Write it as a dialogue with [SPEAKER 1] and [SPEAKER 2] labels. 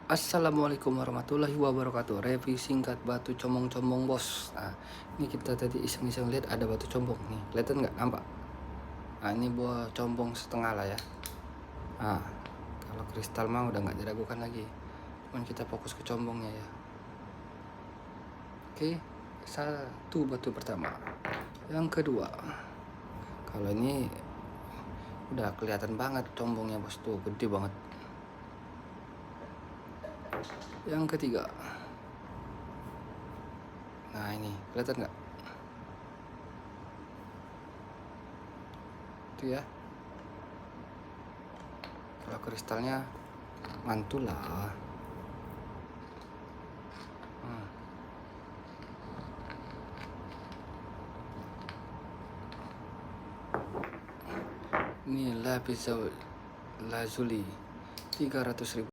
[SPEAKER 1] Assalamualaikum warahmatullahi wabarakatuh. Review singkat batu combong-combong bos. Nah, ini kita tadi iseng-iseng lihat ada batu combong nih. Kelihatan nggak? Nampak? Nah, ini buah combong setengah lah ya. Nah, kalau kristal mah udah nggak diragukan lagi. Cuman kita fokus ke combongnya ya. Oke, satu batu pertama. Yang kedua, kalau ini udah kelihatan banget combongnya bos tuh, gede banget. Yang ketiga, nah ini kelihatan nggak? Itu ya. Kalau kristalnya mantul lah. Ini lapis lazuli 300.000.